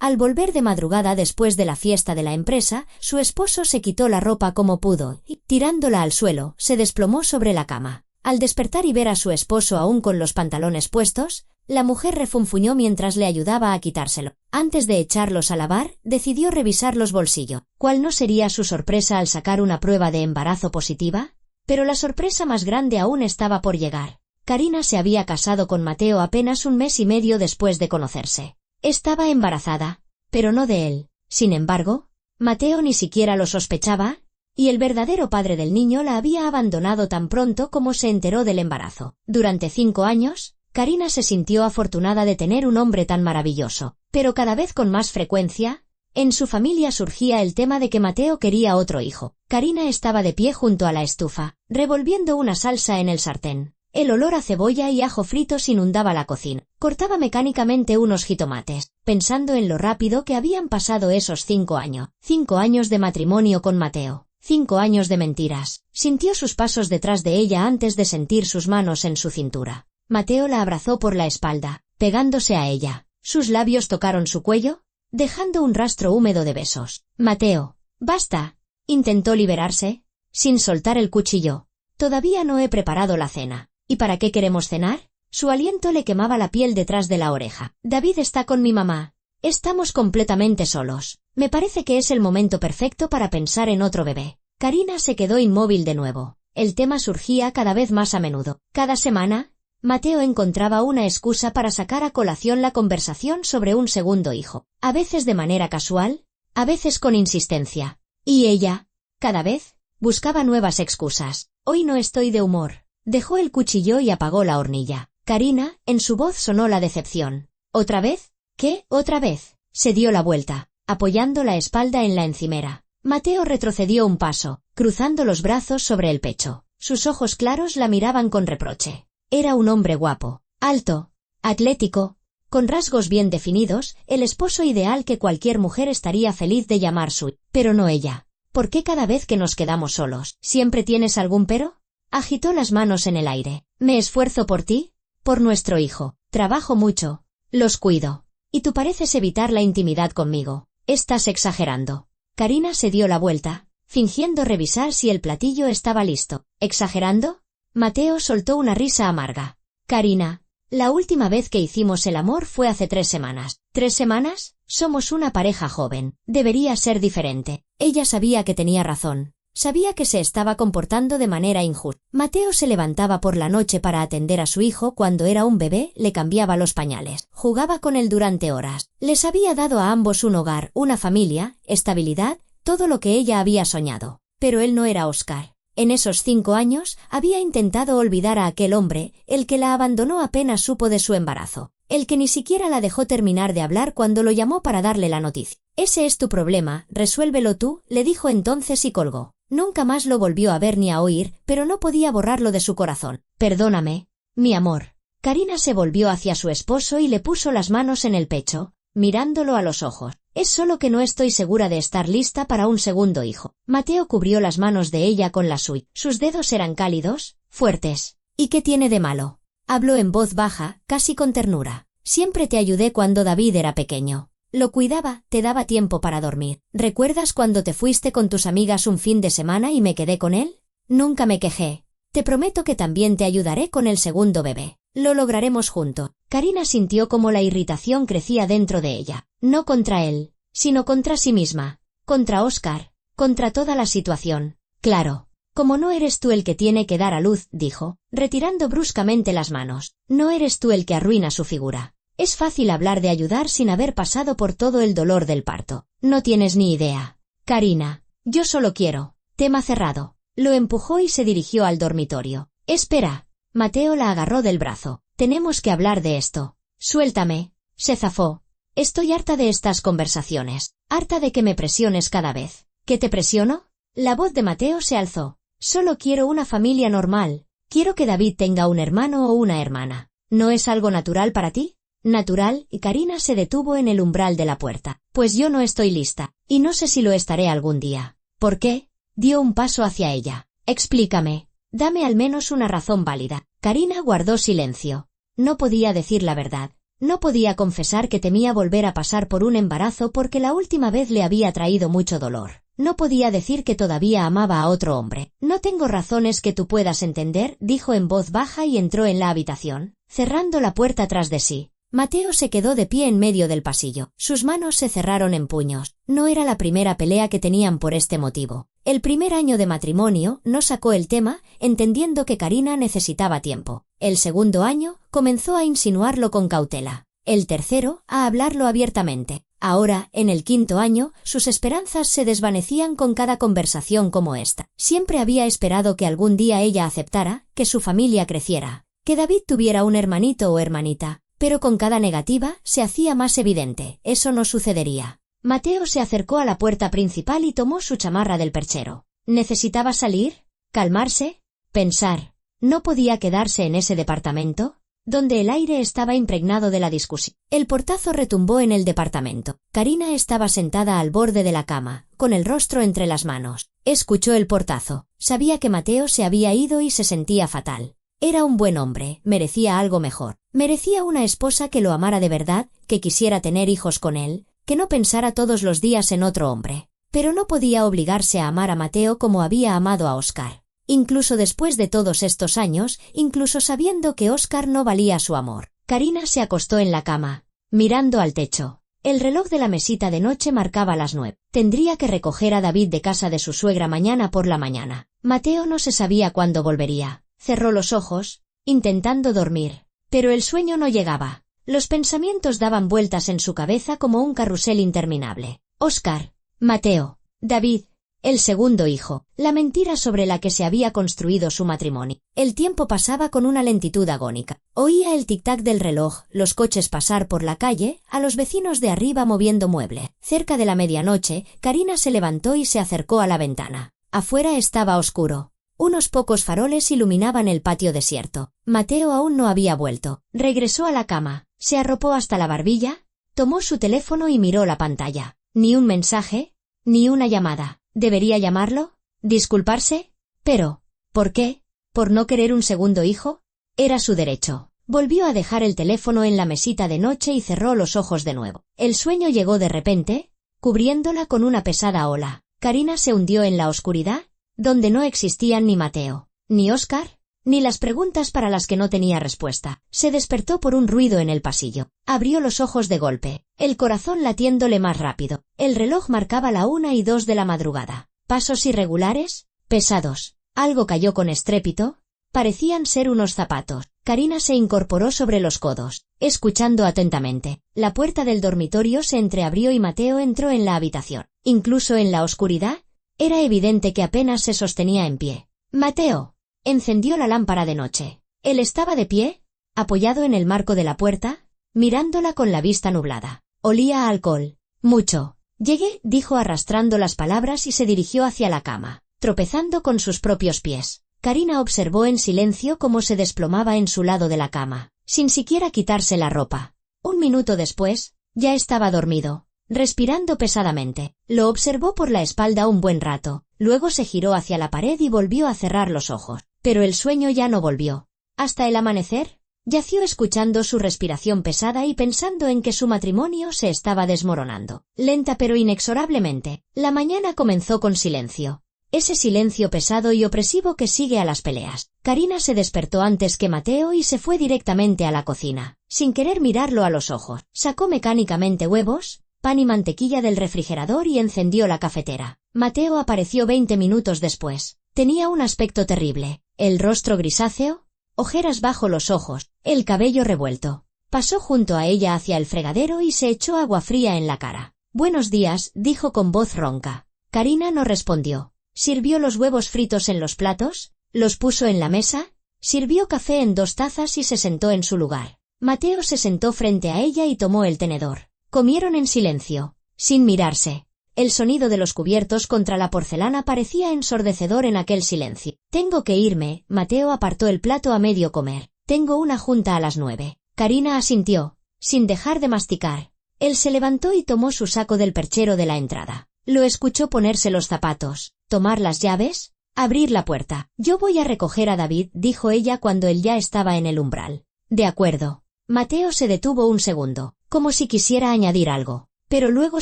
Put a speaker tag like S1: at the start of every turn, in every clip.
S1: Al volver de madrugada después de la fiesta de la empresa, su esposo se quitó la ropa como pudo y, tirándola al suelo, se desplomó sobre la cama. Al despertar y ver a su esposo aún con los pantalones puestos, la mujer refunfuñó mientras le ayudaba a quitárselo. Antes de echarlos a lavar, decidió revisar los bolsillos. ¿Cuál no sería su sorpresa al sacar una prueba de embarazo positiva? Pero la sorpresa más grande aún estaba por llegar. Karina se había casado con Mateo apenas un mes y medio después de conocerse. Estaba embarazada, pero no de él. Sin embargo, Mateo ni siquiera lo sospechaba, y el verdadero padre del niño la había abandonado tan pronto como se enteró del embarazo. Durante 5 años, Karina se sintió afortunada de tener un hombre tan maravilloso, pero cada vez con más frecuencia, en su familia surgía el tema de que Mateo quería otro hijo. Karina estaba de pie junto a la estufa, revolviendo una salsa en el sartén. El olor a cebolla y ajo fritos inundaba la cocina. Cortaba mecánicamente unos jitomates, pensando en lo rápido que habían pasado esos 5 años. 5 años de matrimonio con Mateo. 5 años de mentiras. Sintió sus pasos detrás de ella antes de sentir sus manos en su cintura. Mateo la abrazó por la espalda, pegándose a ella. Sus labios tocaron su cuello, dejando un rastro húmedo de besos. Mateo, basta. Intentó liberarse, sin soltar el cuchillo. Todavía no he preparado la cena. ¿Y para qué queremos cenar? Su aliento le quemaba la piel detrás de la oreja. David está con mi mamá. Estamos completamente solos. Me parece que es el momento perfecto para pensar en otro bebé. Karina se quedó inmóvil de nuevo. El tema surgía cada vez más a menudo. Cada semana, Mateo encontraba una excusa para sacar a colación la conversación sobre un segundo hijo. A veces de manera casual, a veces con insistencia. Y ella, cada vez, buscaba nuevas excusas. Hoy no estoy de humor. Dejó el cuchillo y apagó la hornilla. Karina, en su voz sonó la decepción. ¿Otra vez? ¿Qué? ¿Otra vez? Se dio la vuelta, apoyando la espalda en la encimera. Mateo retrocedió un paso, cruzando los brazos sobre el pecho. Sus ojos claros la miraban con reproche. Era un hombre guapo, alto, atlético, con rasgos bien definidos, el esposo ideal que cualquier mujer estaría feliz de llamar suyo. Pero no ella. ¿Por qué cada vez que nos quedamos solos, siempre tienes algún pero? Agitó las manos en el aire. Me esfuerzo por ti, por nuestro hijo. Trabajo mucho. Los cuido. Y tú pareces evitar la intimidad conmigo. Estás exagerando. Karina se dio la vuelta, fingiendo revisar si el platillo estaba listo. ¿Exagerando? Mateo soltó una risa amarga. Karina, la última vez que hicimos el amor fue hace 3 semanas. ¿3 semanas? Somos una pareja joven. Debería ser diferente. Ella sabía que tenía razón. Sabía que se estaba comportando de manera injusta. Mateo se levantaba por la noche para atender a su hijo cuando era un bebé, le cambiaba los pañales, jugaba con él durante horas. Les había dado a ambos un hogar, una familia, estabilidad, todo lo que ella había soñado. Pero él no era Oscar. En esos 5 años, había intentado olvidar a aquel hombre, el que la abandonó apenas supo de su embarazo. El que ni siquiera la dejó terminar de hablar cuando lo llamó para darle la noticia. Ese es tu problema, resuélvelo tú, le dijo entonces y colgó. Nunca más lo volvió a ver ni a oír, pero no podía borrarlo de su corazón. Perdóname, mi amor. Karina se volvió hacia su esposo y le puso las manos en el pecho, mirándolo a los ojos. Es solo que no estoy segura de estar lista para un segundo hijo. Mateo cubrió las manos de ella con la suya. Sus dedos eran cálidos, fuertes. ¿Y qué tiene de malo? Habló en voz baja, casi con ternura. Siempre te ayudé cuando David era pequeño. Lo cuidaba, te daba tiempo para dormir. ¿Recuerdas cuando te fuiste con tus amigas un fin de semana y me quedé con él? Nunca me quejé. Te prometo que también te ayudaré con el segundo bebé. Lo lograremos juntos. Karina sintió como la irritación crecía dentro de ella. No contra él, sino contra sí misma. Contra Oscar. Contra toda la situación. Claro. Como no eres tú el que tiene que dar a luz, dijo, retirando bruscamente las manos. No eres tú el que arruina su figura. Es fácil hablar de ayudar sin haber pasado por todo el dolor del parto. No tienes ni idea. Karina, yo solo quiero. Tema cerrado. Lo empujó y se dirigió al dormitorio. Espera. Mateo la agarró del brazo. Tenemos que hablar de esto. Suéltame. Se zafó. Estoy harta de estas conversaciones. Harta de que me presiones cada vez. ¿Qué te presiono? La voz de Mateo se alzó. Solo quiero una familia normal. Quiero que David tenga un hermano o una hermana. ¿No es algo natural para ti? Natural, y Karina se detuvo en el umbral de la puerta. Pues yo no estoy lista, y no sé si lo estaré algún día. ¿Por qué? Dio un paso hacia ella. Explícame. Dame al menos una razón válida. Karina guardó silencio. No podía decir la verdad. No podía confesar que temía volver a pasar por un embarazo porque la última vez le había traído mucho dolor. No podía decir que todavía amaba a otro hombre. No tengo razones que tú puedas entender, dijo en voz baja y entró en la habitación, cerrando la puerta tras de sí. Mateo se quedó de pie en medio del pasillo. Sus manos se cerraron en puños. No era la primera pelea que tenían por este motivo. El primer año de matrimonio no sacó el tema, entendiendo que Karina necesitaba tiempo. El segundo año comenzó a insinuarlo con cautela. El tercero, a hablarlo abiertamente. Ahora, en el quinto año, sus esperanzas se desvanecían con cada conversación como esta. Siempre había esperado que algún día ella aceptara, que su familia creciera, que David tuviera un hermanito o hermanita. Pero con cada negativa se hacía más evidente, eso no sucedería. Mateo se acercó a la puerta principal y tomó su chamarra del perchero. ¿Necesitaba salir? ¿Calmarse? ¿Pensar? ¿No podía quedarse en ese departamento? Donde el aire estaba impregnado de la discusión. El portazo retumbó en el departamento. Karina estaba sentada al borde de la cama, con el rostro entre las manos. Escuchó el portazo. Sabía que Mateo se había ido y se sentía fatal. Era un buen hombre, merecía algo mejor. Merecía una esposa que lo amara de verdad, que quisiera tener hijos con él, que no pensara todos los días en otro hombre. Pero no podía obligarse a amar a Mateo como había amado a Óscar. Incluso después de todos estos años, incluso sabiendo que Óscar no valía su amor. Karina se acostó en la cama, mirando al techo. El reloj de la mesita de noche marcaba las 9. Tendría que recoger a David de casa de su suegra mañana por la mañana. Mateo no se sabía cuándo volvería. Cerró los ojos, intentando dormir. Pero el sueño no llegaba. Los pensamientos daban vueltas en su cabeza como un carrusel interminable. Óscar, Mateo, David, el segundo hijo, la mentira sobre la que se había construido su matrimonio. El tiempo pasaba con una lentitud agónica. Oía el tic-tac del reloj, los coches pasar por la calle, a los vecinos de arriba moviendo mueble. Cerca de la medianoche, Karina se levantó y se acercó a la ventana. Afuera estaba oscuro. Unos pocos faroles iluminaban el patio desierto. Mateo aún no había vuelto. Regresó a la cama, se arropó hasta la barbilla, tomó su teléfono y miró la pantalla. Ni un mensaje, ni una llamada. ¿Debería llamarlo? ¿Disculparse? Pero, ¿por qué? ¿Por no querer un segundo hijo? Era su derecho. Volvió a dejar el teléfono en la mesita de noche y cerró los ojos de nuevo. El sueño llegó de repente, cubriéndola con una pesada ola. Karina se hundió en la oscuridad, donde no existían ni Mateo, ni Óscar, ni las preguntas para las que no tenía respuesta. Se despertó por un ruido en el pasillo. Abrió los ojos de golpe, el corazón latiéndole más rápido. El reloj marcaba la 1:02 de la madrugada. Pasos irregulares, pesados. Algo cayó con estrépito. Parecían ser unos zapatos. Karina se incorporó sobre los codos, escuchando atentamente. La puerta del dormitorio se entreabrió y Mateo entró en la habitación. Incluso en la oscuridad, era evidente que apenas se sostenía en pie. Mateo encendió la lámpara de noche. Él estaba de pie, apoyado en el marco de la puerta, mirándola con la vista nublada. Olía a alcohol. Mucho. Llegué, dijo arrastrando las palabras y se dirigió hacia la cama, tropezando con sus propios pies. Karina observó en silencio cómo se desplomaba en su lado de la cama, sin siquiera quitarse la ropa. Un minuto después, ya estaba dormido, respirando pesadamente. Lo observó por la espalda un buen rato, luego se giró hacia la pared y volvió a cerrar los ojos. Pero el sueño ya no volvió. Hasta el amanecer, yació escuchando su respiración pesada y pensando en que su matrimonio se estaba desmoronando. Lenta pero inexorablemente, la mañana comenzó con silencio. Ese silencio pesado y opresivo que sigue a las peleas. Karina se despertó antes que Mateo y se fue directamente a la cocina, sin querer mirarlo a los ojos. Sacó mecánicamente huevos, pan y mantequilla del refrigerador y encendió la cafetera. Mateo apareció 20 minutos después. Tenía un aspecto terrible, el rostro grisáceo, ojeras bajo los ojos, el cabello revuelto. Pasó junto a ella hacia el fregadero y se echó agua fría en la cara. «Buenos días», dijo con voz ronca. Karina no respondió. Sirvió los huevos fritos en los platos, los puso en la mesa, sirvió café en 2 tazas y se sentó en su lugar. Mateo se sentó frente a ella y tomó el tenedor. Comieron en silencio, sin mirarse. El sonido de los cubiertos contra la porcelana parecía ensordecedor en aquel silencio. «Tengo que irme», Mateo apartó el plato a medio comer. «Tengo una junta a las 9». Karina asintió, sin dejar de masticar. Él se levantó y tomó su saco del perchero de la entrada. Lo escuchó ponerse los zapatos, tomar las llaves, abrir la puerta. «Yo voy a recoger a David», dijo ella cuando él ya estaba en el umbral. «De acuerdo». Mateo se detuvo un segundo, como si quisiera añadir algo, pero luego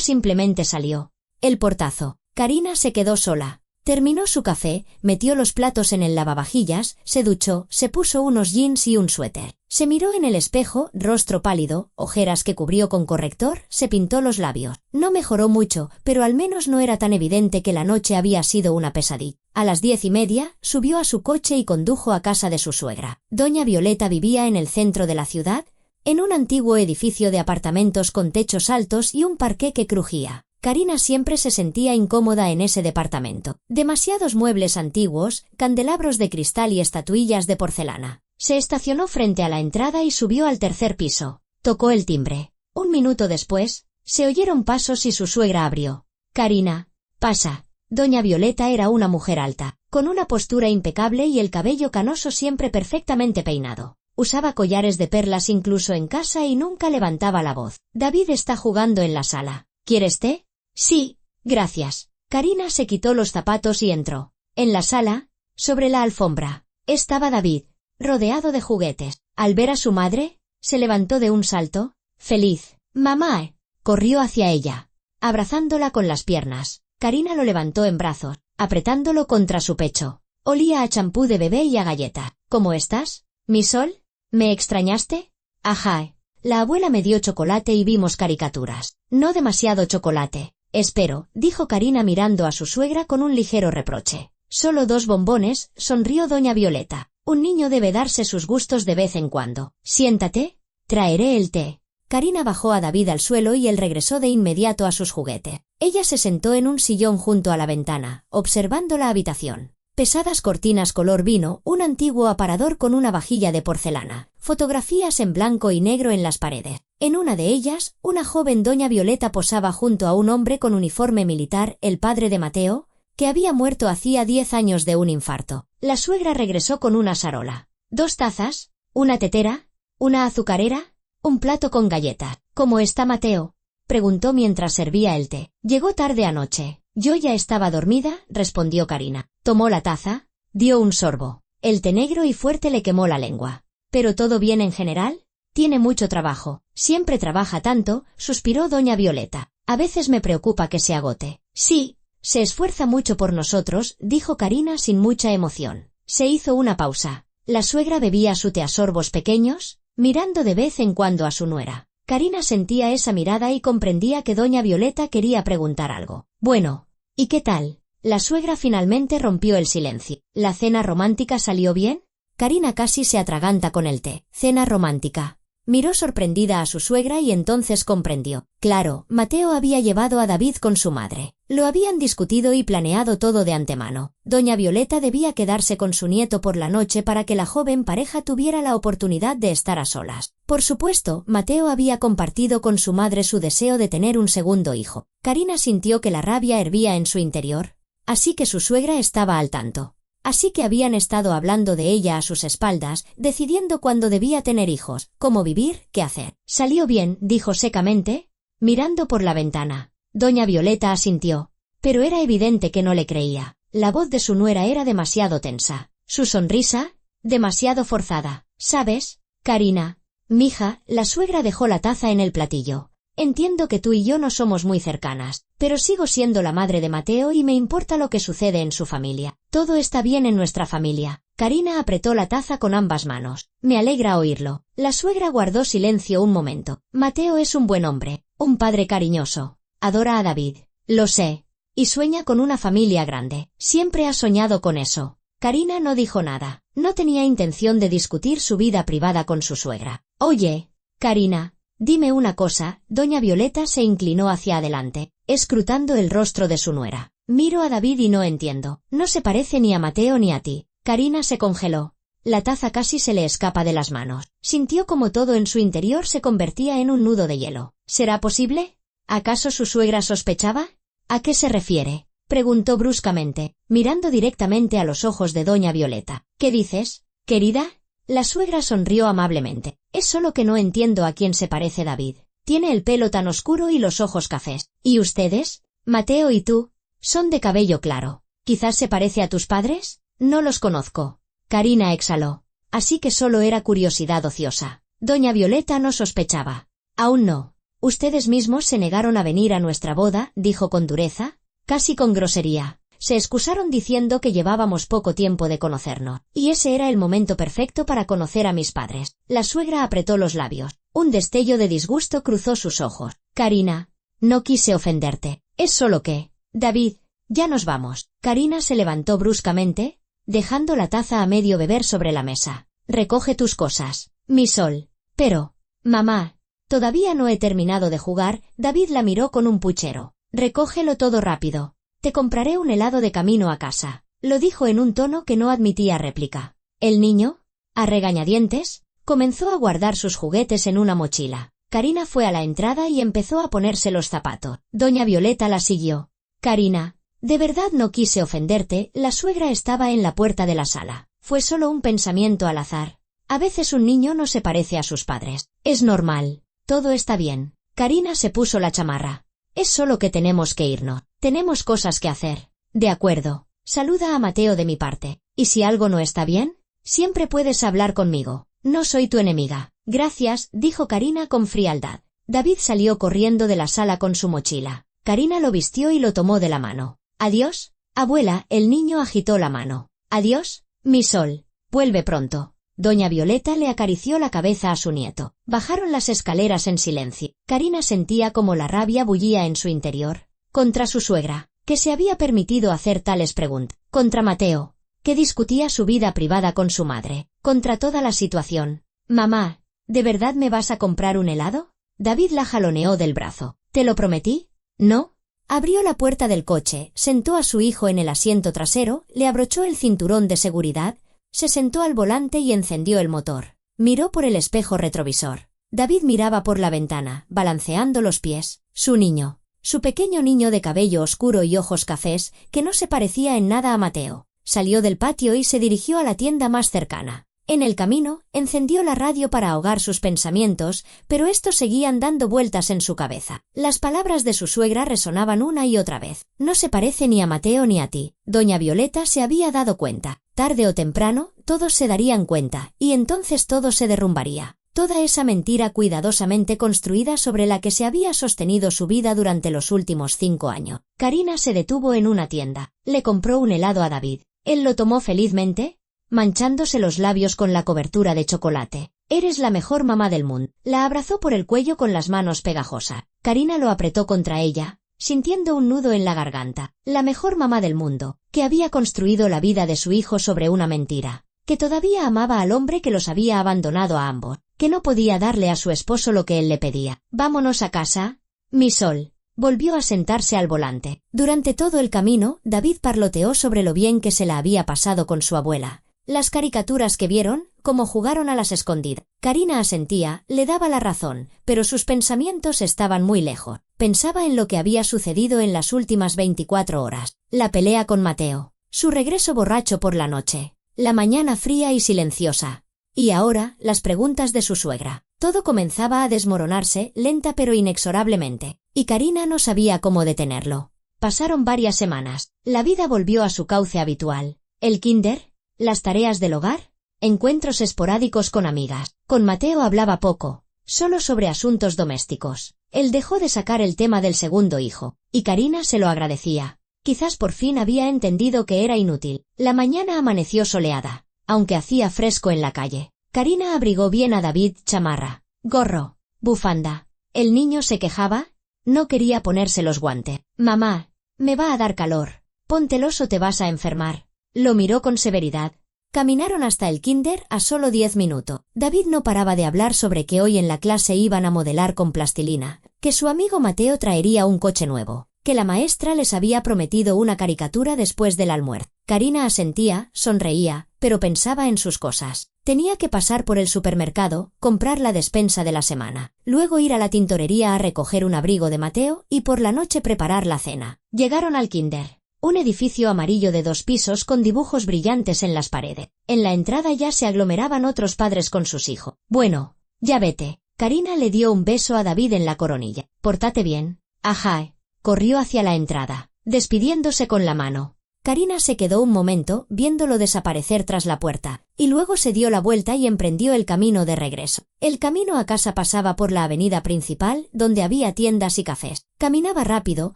S1: simplemente salió. El portazo. Karina se quedó sola. Terminó su café, metió los platos en el lavavajillas, se duchó, se puso unos jeans y un suéter. Se miró en el espejo, rostro pálido, ojeras que cubrió con corrector, se pintó los labios. No mejoró mucho, pero al menos no era tan evidente que la noche había sido una pesadilla. A las 10:30, subió a su coche y condujo a casa de su suegra. Doña Violeta vivía en el centro de la ciudad, en un antiguo edificio de apartamentos con techos altos y un parqué que crujía. Karina siempre se sentía incómoda en ese departamento. Demasiados muebles antiguos, candelabros de cristal y estatuillas de porcelana. Se estacionó frente a la entrada y subió al tercer piso. Tocó el timbre. Un minuto después, se oyeron pasos y su suegra abrió. «Karina, pasa». Doña Violeta era una mujer alta, con una postura impecable y el cabello canoso siempre perfectamente peinado. Usaba collares de perlas incluso en casa y nunca levantaba la voz. «David está jugando en la sala. ¿Quieres té?» «Sí, gracias». Karina se quitó los zapatos y entró. En la sala, sobre la alfombra, estaba David, rodeado de juguetes. Al ver a su madre, se levantó de un salto, feliz. «Mamá». Corrió hacia ella, abrazándola con las piernas. Karina lo levantó en brazos, apretándolo contra su pecho. Olía a champú de bebé y a galleta. «¿Cómo estás, mi sol? ¿Me extrañaste?» «Ajá». La abuela me dio chocolate y vimos caricaturas. «No demasiado chocolate. Espero», dijo Karina mirando a su suegra con un ligero reproche. «Solo 2 bombones», sonrió doña Violeta. «Un niño debe darse sus gustos de vez en cuando. Siéntate, traeré el té». Karina bajó a David al suelo y él regresó de inmediato a sus juguetes. Ella se sentó en un sillón junto a la ventana, observando la habitación. Pesadas cortinas color vino, un antiguo aparador con una vajilla de porcelana, fotografías en blanco y negro en las paredes. En una de ellas, una joven doña Violeta posaba junto a un hombre con uniforme militar, el padre de Mateo, que había muerto hacía 10 años de un infarto. La suegra regresó con una sarola, 2 tazas, una tetera, una azucarera, un plato con galletas. «¿Cómo está Mateo?», preguntó mientras servía el té. «Llegó tarde anoche». «Yo ya estaba dormida», respondió Karina. Tomó la taza, dio un sorbo. El té negro y fuerte le quemó la lengua. «¿Pero todo bien en general?» «Tiene mucho trabajo. Siempre trabaja tanto», suspiró doña Violeta. «A veces me preocupa que se agote». «Sí, se esfuerza mucho por nosotros», dijo Karina sin mucha emoción. Se hizo una pausa. La suegra bebía su té a sorbos pequeños, mirando de vez en cuando a su nuera. Karina sentía esa mirada y comprendía que doña Violeta quería preguntar algo. «Bueno, ¿y qué tal?». La suegra finalmente rompió el silencio. «¿La cena romántica salió bien?». Karina casi se atraganta con el té. «Cena romántica». Miró sorprendida a su suegra y entonces comprendió. Claro, Mateo había llevado a David con su madre. Lo habían discutido y planeado todo de antemano. Doña Violeta debía quedarse con su nieto por la noche para que la joven pareja tuviera la oportunidad de estar a solas. Por supuesto, Mateo había compartido con su madre su deseo de tener un segundo hijo. Karina sintió que la rabia hervía en su interior. Así que su suegra estaba al tanto. Así que habían estado hablando de ella a sus espaldas, decidiendo cuándo debía tener hijos, cómo vivir, qué hacer. «Salió bien», dijo secamente, mirando por la ventana. Doña Violeta asintió, pero era evidente que no le creía. La voz de su nuera era demasiado tensa. Su sonrisa, demasiado forzada. «¿Sabes, Karina? Mija», la suegra dejó la taza en el platillo. «Entiendo que tú y yo no somos muy cercanas, pero sigo siendo la madre de Mateo y me importa lo que sucede en su familia. Todo está bien en nuestra familia». Karina apretó la taza con ambas manos. «Me alegra oírlo». La suegra guardó silencio un momento. «Mateo es un buen hombre, un padre cariñoso. Adora a David». «Lo sé. Y sueña con una familia grande. Siempre ha soñado con eso». Karina no dijo nada. No tenía intención de discutir su vida privada con su suegra. «Oye, Karina, dime una cosa». Doña Violeta se inclinó hacia adelante, escrutando el rostro de su nuera. «Miro a David y no entiendo. No se parece ni a Mateo ni a ti». Karina se congeló. La taza casi se le escapa de las manos. Sintió como todo en su interior se convertía en un nudo de hielo. ¿Será posible? ¿Acaso su suegra sospechaba? ¿A qué se refiere?, preguntó bruscamente, mirando directamente a los ojos de doña Violeta. «¿Qué dices, querida?». La suegra sonrió amablemente. «Es solo que no entiendo a quién se parece David. Tiene el pelo tan oscuro y los ojos cafés. ¿Y ustedes, Mateo y tú, son de cabello claro? ¿Quizás se parece a tus padres?». «No los conozco». Karina exhaló. Así que solo era curiosidad ociosa. Doña Violeta no sospechaba. Aún no. Ustedes mismos se negaron a venir a nuestra boda, dijo con dureza, casi con grosería. Se excusaron diciendo que llevábamos poco tiempo de conocernos, y ese era el momento perfecto para conocer a mis padres. La suegra apretó los labios. Un destello de disgusto cruzó sus ojos. Karina, no quise ofenderte. Es solo que... David, ya nos vamos. Karina se levantó bruscamente, dejando la taza a medio beber sobre la mesa. Recoge tus cosas, mi sol. Pero, mamá, todavía no he terminado de jugar. David la miró con un puchero. Recógelo todo rápido. Te compraré un helado de camino a casa. Lo dijo en un tono que no admitía réplica. El niño, a regañadientes, comenzó a guardar sus juguetes en una mochila. Karina fue a la entrada y empezó a ponerse los zapatos. Doña Violeta la siguió. Karina, de verdad no quise ofenderte. La suegra estaba en la puerta de la sala. Fue solo un pensamiento al azar. A veces un niño no se parece a sus padres. Es normal. Todo está bien. Karina se puso la chamarra. Es solo que tenemos que irnos. Tenemos cosas que hacer. De acuerdo. Saluda a Mateo de mi parte. Y si algo no está bien, siempre puedes hablar conmigo. No soy tu enemiga. Gracias, dijo Karina con frialdad. David salió corriendo de la sala con su mochila. Karina lo vistió y lo tomó de la mano. Adiós, abuela. El niño agitó la mano. Adiós, mi sol. Vuelve pronto. Doña Violeta le acarició la cabeza a su nieto. Bajaron las escaleras en silencio. Karina sentía como la rabia bullía en su interior. Contra su suegra, que se había permitido hacer tales preguntas. Contra Mateo, que discutía su vida privada con su madre. Contra toda la situación. Mamá, ¿de verdad me vas a comprar un helado? David la jaloneó del brazo. ¿Te lo prometí? ¿No? Abrió la puerta del coche, sentó a su hijo en el asiento trasero, le abrochó el cinturón de seguridad, se sentó al volante y encendió el motor. Miró por el espejo retrovisor. David miraba por la ventana, balanceando los pies. Su niño. Su pequeño niño de cabello oscuro y ojos cafés, que no se parecía en nada a Mateo. Salió del patio y se dirigió a la tienda más cercana. En el camino, encendió la radio para ahogar sus pensamientos, pero estos seguían dando vueltas en su cabeza. Las palabras de su suegra resonaban una y otra vez. No se parece ni a Mateo ni a ti. Doña Violeta se había dado cuenta. Tarde o temprano, todos se darían cuenta, y entonces todo se derrumbaría. Toda esa mentira cuidadosamente construida sobre la que se había sostenido su vida durante los últimos 5 años. Karina se detuvo en una tienda. Le compró un helado a David. Él lo tomó felizmente, manchándose los labios con la cobertura de chocolate. Eres la mejor mamá del mundo. La abrazó por el cuello con las manos pegajosas. Karina lo apretó contra ella, sintiendo un nudo en la garganta. La mejor mamá del mundo, que había construido la vida de su hijo sobre una mentira, que todavía amaba al hombre que los había abandonado a ambos, que no podía darle a su esposo lo que él le pedía. Vámonos a casa, mi sol. Volvió a sentarse al volante. Durante todo el camino, David parloteó sobre lo bien que se la había pasado con su abuela. Las caricaturas que vieron, cómo jugaron a las escondidas. Karina asentía, le daba la razón, pero sus pensamientos estaban muy lejos. Pensaba en lo que había sucedido en las últimas 24 horas. La pelea con Mateo. Su regreso borracho por la noche. La mañana fría y silenciosa. Y ahora, las preguntas de su suegra. Todo comenzaba a desmoronarse, lenta pero inexorablemente. Y Karina no sabía cómo detenerlo. Pasaron varias semanas. La vida volvió a su cauce habitual. El kinder, las tareas del hogar, encuentros esporádicos con amigas. Con Mateo hablaba poco, solo sobre asuntos domésticos. Él dejó de sacar el tema del segundo hijo, y Karina se lo agradecía. Quizás por fin había entendido que era inútil. La mañana amaneció soleada, aunque hacía fresco en la calle. Karina abrigó bien a David, chamarra, gorro, bufanda. El niño se quejaba, no quería ponerse los guantes. Mamá, me va a dar calor. Póntelos o te vas a enfermar. Lo miró con severidad. Caminaron hasta el kinder a solo 10 minutos. David no paraba de hablar sobre que hoy en la clase iban a modelar con plastilina, que su amigo Mateo traería un coche nuevo, que la maestra les había prometido una caricatura después del almuerzo. Karina asentía, sonreía, pero pensaba en sus cosas. Tenía que pasar por el supermercado, comprar la despensa de la semana, luego ir a la tintorería a recoger un abrigo de Mateo y por la noche preparar la cena. Llegaron al kinder. Un edificio amarillo de 2 pisos con dibujos brillantes en las paredes. En la entrada ya se aglomeraban otros padres con sus hijos. Bueno, ya vete. Karina le dio un beso a David en la coronilla. Pórtate bien. Ajá. Corrió hacia la entrada, despidiéndose con la mano. Karina se quedó un momento viéndolo desaparecer tras la puerta, y luego se dio la vuelta y emprendió el camino de regreso. El camino a casa pasaba por la avenida principal, donde había tiendas y cafés. Caminaba rápido,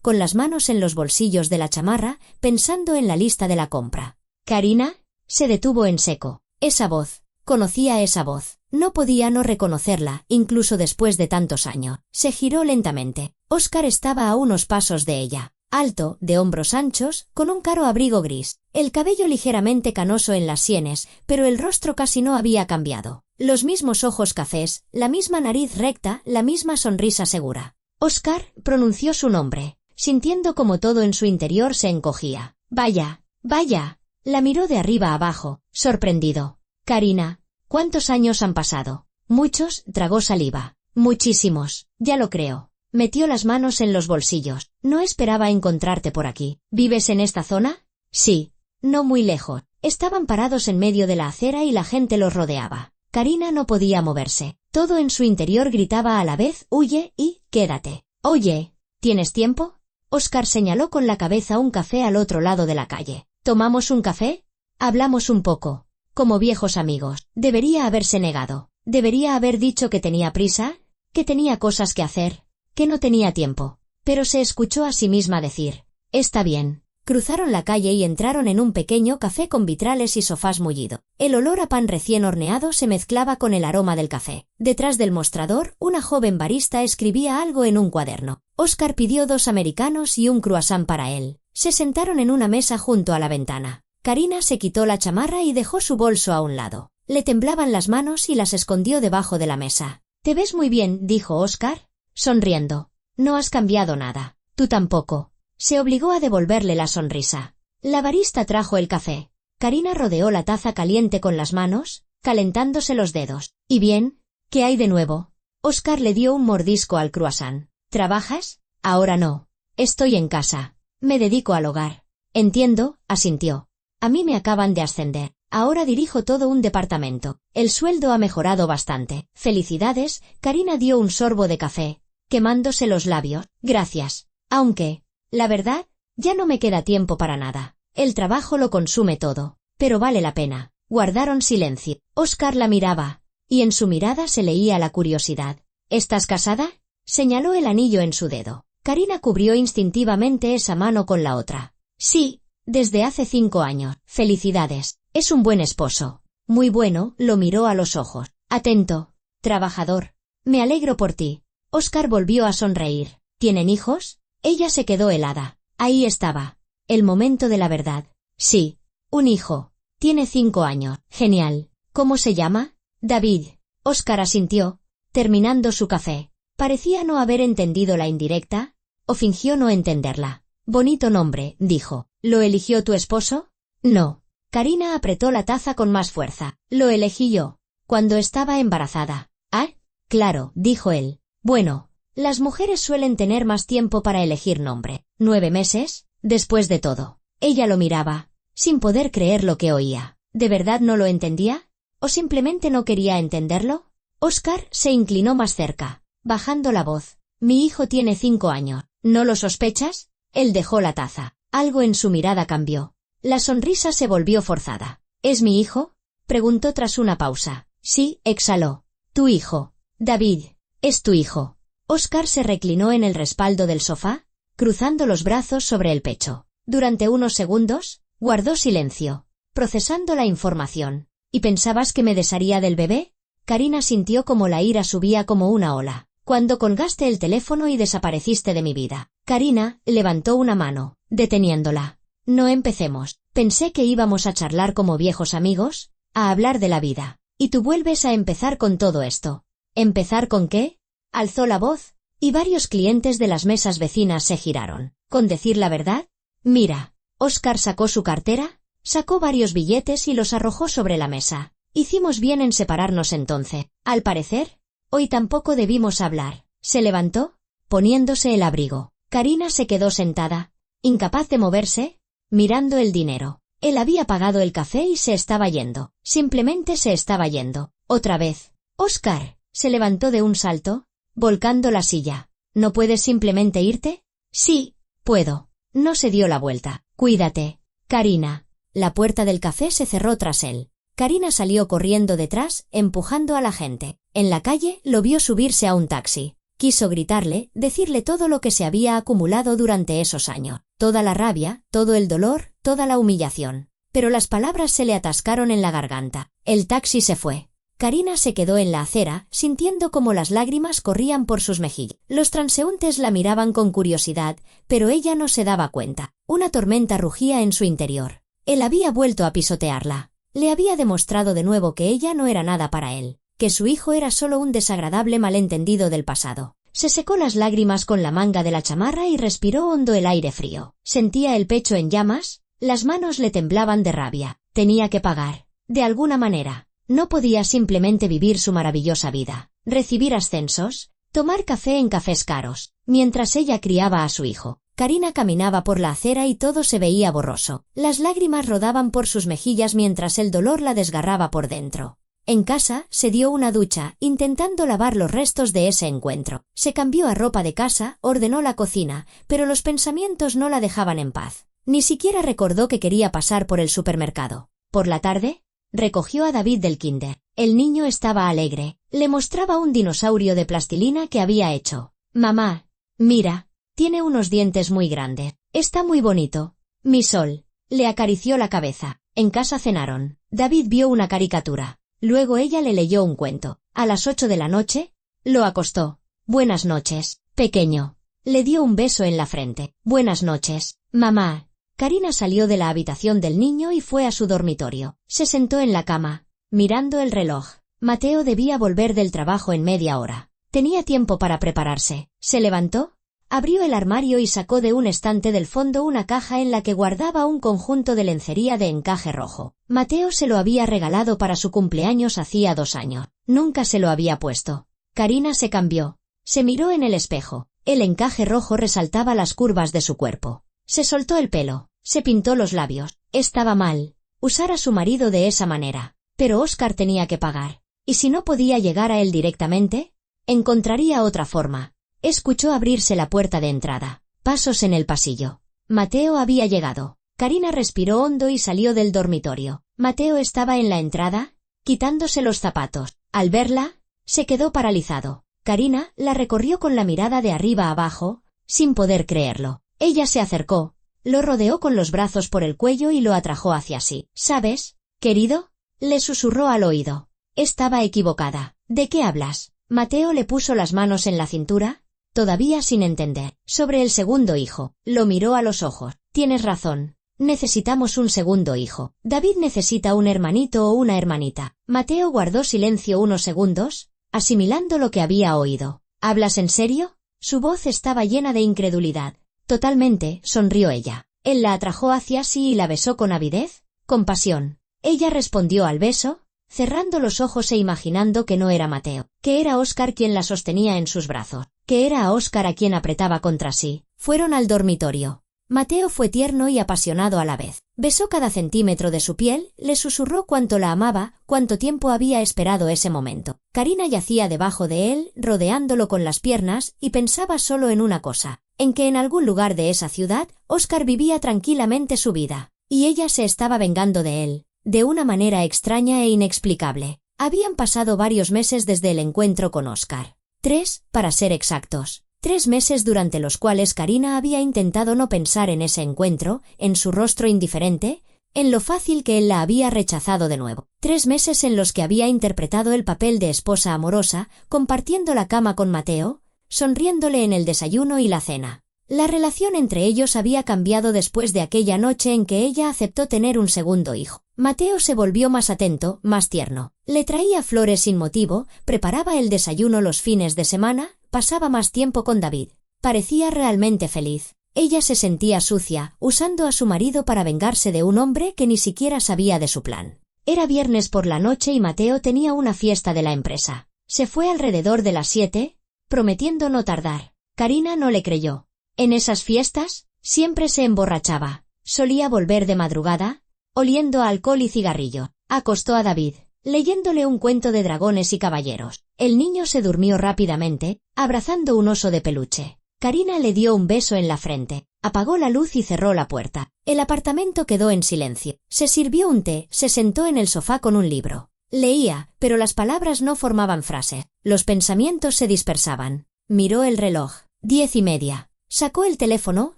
S1: con las manos en los bolsillos de la chamarra, pensando en la lista de la compra. «¿Karina?» Se detuvo en seco. Esa voz. Conocía esa voz. No podía no reconocerla, incluso después de tantos años. Se giró lentamente. Óscar estaba a unos pasos de ella. Alto, de hombros anchos, con un caro abrigo gris, el cabello ligeramente canoso en las sienes, pero el rostro casi no había cambiado. Los mismos ojos cafés, la misma nariz recta, la misma sonrisa segura. Óscar pronunció su nombre, sintiendo como todo en su interior se encogía. «Vaya, vaya». La miró de arriba abajo, sorprendido. «Karina, ¿cuántos años han pasado?» «Muchos», tragó saliva. «Muchísimos, ya lo creo». Metió las manos en los bolsillos. «No esperaba encontrarte por aquí. ¿Vives en esta zona?» «Sí. No muy lejos». Estaban parados en medio de la acera y la gente los rodeaba. Karina no podía moverse. Todo en su interior gritaba a la vez: «Huye» y «Quédate». «Oye, ¿tienes tiempo?» Óscar señaló con la cabeza un café al otro lado de la calle. «¿Tomamos un café?» Hablamos un poco. Como viejos amigos. Debería haberse negado. Debería haber dicho que tenía prisa, que tenía cosas que hacer, que no tenía tiempo. Pero se escuchó a sí misma decir: «Está bien». Cruzaron la calle y entraron en un pequeño café con vitrales y sofás mullido. El olor a pan recién horneado se mezclaba con el aroma del café. Detrás del mostrador, una joven barista escribía algo en un cuaderno. Óscar pidió 2 americanos y un croissant para él. Se sentaron en una mesa junto a la ventana. Karina se quitó la chamarra y dejó su bolso a un lado. Le temblaban las manos y las escondió debajo de la mesa. «Te ves muy bien», dijo Óscar, sonriendo. «No has cambiado nada. Tú tampoco». Se obligó a devolverle la sonrisa. La barista trajo el café. Karina rodeó la taza caliente con las manos, calentándose los dedos. «¿Y bien? ¿Qué hay de nuevo?» Óscar le dio un mordisco al croissant. «¿Trabajas?» «Ahora no. Estoy en casa. Me dedico al hogar». «Entiendo», asintió. «A mí me acaban de ascender. Ahora dirijo todo un departamento. El sueldo ha mejorado bastante». «Felicidades». Karina dio un sorbo de café, quemándose los labios. «Gracias. Aunque, la verdad, ya no me queda tiempo para nada. El trabajo lo consume todo. Pero vale la pena». Guardaron silencio. Óscar la miraba, y en su mirada se leía la curiosidad. «¿Estás casada?» Señaló el anillo en su dedo. Karina cubrió instintivamente esa mano con la otra. «Sí, desde hace 5 años. Felicidades. Es un buen esposo». «Muy bueno», lo miró a los ojos. «Atento. Trabajador. Me alegro por ti». Óscar volvió a sonreír. «¿Tienen hijos?» Ella se quedó helada. Ahí estaba. El momento de la verdad. «Sí. Un hijo. Tiene 5 años. Genial. ¿Cómo se llama?» «David». Óscar asintió, terminando su café. Parecía no haber entendido la indirecta, o fingió no entenderla. «Bonito nombre», dijo. «¿Lo eligió tu esposo?» «No». Karina apretó la taza con más fuerza. «Lo elegí yo, cuando estaba embarazada». «Ah, claro», dijo él. «Bueno, las mujeres suelen tener más tiempo para elegir nombre». «¿9 meses? Después de todo». Ella lo miraba, sin poder creer lo que oía. ¿De verdad no lo entendía? ¿O simplemente no quería entenderlo? Óscar se inclinó más cerca, bajando la voz. «Mi hijo tiene 5 años. ¿No lo sospechas?» Él dejó la taza. Algo en su mirada cambió. La sonrisa se volvió forzada. «¿Es mi hijo?» Preguntó tras una pausa. «Sí», exhaló. «Tu hijo. David. Es tu hijo». Óscar se reclinó en el respaldo del sofá, cruzando los brazos sobre el pecho. Durante unos segundos, guardó silencio, procesando la información. «¿Y pensabas que me desharía del bebé?» Karina sintió como la ira subía como una ola. «Cuando colgaste el teléfono y desapareciste de mi vida». Karina levantó una mano, deteniéndola. «No empecemos. Pensé que íbamos a charlar como viejos amigos, a hablar de la vida. Y tú vuelves a empezar con todo esto». «¿Empezar con qué?» Alzó la voz, y varios clientes de las mesas vecinas se giraron. «¿Con decir la verdad?» «Mira». Óscar sacó su cartera, sacó varios billetes y los arrojó sobre la mesa. «Hicimos bien en separarnos entonces. Al parecer, hoy tampoco debimos hablar». Se levantó, poniéndose el abrigo. Karina se quedó sentada, incapaz de moverse, mirando el dinero. Él había pagado el café y se estaba yendo. Simplemente se estaba yendo. Otra vez. «Óscar». Se levantó de un salto, volcando la silla. «¿No puedes simplemente irte?» «Sí, puedo». No se dio la vuelta. «Cuídate». Karina. La puerta del café se cerró tras él. Karina salió corriendo detrás, empujando a la gente. En la calle lo vio subirse a un taxi. Quiso gritarle, decirle todo lo que se había acumulado durante esos años. Toda la rabia, todo el dolor, toda la humillación. Pero las palabras se le atascaron en la garganta. El taxi se fue. Karina se quedó en la acera, sintiendo como las lágrimas corrían por sus mejillas. Los transeúntes la miraban con curiosidad, pero ella no se daba cuenta. Una tormenta rugía en su interior. Él había vuelto a pisotearla. Le había demostrado de nuevo que ella no era nada para él, que su hijo era solo un desagradable malentendido del pasado. Se secó las lágrimas con la manga de la chamarra y respiró hondo el aire frío. Sentía el pecho en llamas, las manos le temblaban de rabia. Tenía que pagar. De alguna manera. No podía simplemente vivir su maravillosa vida, recibir ascensos, tomar café en cafés caros, mientras ella criaba a su hijo. Karina caminaba por la acera y todo se veía borroso. Las lágrimas rodaban por sus mejillas mientras el dolor la desgarraba por dentro. En casa, se dio una ducha, intentando lavar los restos de ese encuentro. Se cambió a ropa de casa, ordenó la cocina, pero los pensamientos no la dejaban en paz. Ni siquiera recordó que quería pasar por el supermercado. Por la tarde, recogió a David del kinder. El niño estaba alegre. Le mostraba un dinosaurio de plastilina que había hecho. «Mamá, mira, tiene unos dientes muy grandes. Está muy bonito. Mi sol». Le acarició la cabeza. En casa cenaron. David vio una caricatura. Luego ella le leyó un cuento. A las 8 de la noche, lo acostó. «Buenas noches, pequeño». Le dio un beso en la frente. «Buenas noches, mamá». Karina salió de la habitación del niño y fue a su dormitorio. Se sentó en la cama, mirando el reloj. Mateo debía volver del trabajo en media hora. Tenía tiempo para prepararse. Se levantó, abrió el armario y sacó de un estante del fondo una caja en la que guardaba un conjunto de lencería de encaje rojo. Mateo se lo había regalado para su cumpleaños hacía 2 años. Nunca se lo había puesto. Karina se cambió. Se miró en el espejo. El encaje rojo resaltaba las curvas de su cuerpo. Se soltó el pelo, se pintó los labios. Estaba mal usar a su marido de esa manera, pero Óscar tenía que pagar. ¿Y si no podía llegar a él directamente? Encontraría otra forma. Escuchó abrirse la puerta de entrada. Pasos en el pasillo. Mateo había llegado. Karina respiró hondo y salió del dormitorio. Mateo estaba en la entrada, quitándose los zapatos. Al verla, se quedó paralizado. Karina la recorrió con la mirada de arriba abajo, sin poder creerlo. Ella se acercó, lo rodeó con los brazos por el cuello y lo atrajo hacia sí. «¿Sabes, querido?», le susurró al oído. Estaba equivocada. «¿De qué hablas?». Mateo le puso las manos en la cintura, todavía sin entender. «Sobre el segundo hijo». Lo miró a los ojos. «Tienes razón. Necesitamos un segundo hijo. David necesita un hermanito o una hermanita». Mateo guardó silencio unos segundos, asimilando lo que había oído. «¿Hablas en serio?». Su voz estaba llena de incredulidad. «Totalmente», sonrió ella. Él la atrajo hacia sí y la besó con avidez, con pasión. Ella respondió al beso, cerrando los ojos e imaginando que no era Mateo, que era Óscar quien la sostenía en sus brazos, que era a Óscar a quien apretaba contra sí. Fueron al dormitorio. Mateo fue tierno y apasionado a la vez. Besó cada centímetro de su piel, le susurró cuánto la amaba, cuánto tiempo había esperado ese momento. Karina yacía debajo de él, rodeándolo con las piernas, y pensaba solo en una cosa, en que en algún lugar de esa ciudad, Óscar vivía tranquilamente su vida, y ella se estaba vengando de él, de una manera extraña e inexplicable. Habían pasado varios meses desde el encuentro con Óscar. 3, para ser exactos. 3 meses durante los cuales Karina había intentado no pensar en ese encuentro, en su rostro indiferente, en lo fácil que él la había rechazado de nuevo. 3 meses en los que había interpretado el papel de esposa amorosa, compartiendo la cama con Mateo, sonriéndole en el desayuno y la cena. La relación entre ellos había cambiado después de aquella noche en que ella aceptó tener un segundo hijo. Mateo se volvió más atento, más tierno. Le traía flores sin motivo, preparaba el desayuno los fines de semana, pasaba más tiempo con David. Parecía realmente feliz. Ella se sentía sucia, usando a su marido para vengarse de un hombre que ni siquiera sabía de su plan. Era viernes por la noche y Mateo tenía una fiesta de la empresa. Se fue alrededor de las 7, prometiendo no tardar. Karina no le creyó. En esas fiestas, siempre se emborrachaba. Solía volver de madrugada, oliendo a alcohol y cigarrillo. Acostó a David, leyéndole un cuento de dragones y caballeros. El niño se durmió rápidamente, abrazando un oso de peluche. Karina le dio un beso en la frente. Apagó la luz y cerró la puerta. El apartamento quedó en silencio. Se sirvió un té, se sentó en el sofá con un libro. Leía, pero las palabras no formaban frase. Los pensamientos se dispersaban. Miró el reloj. 10:30. Sacó el teléfono,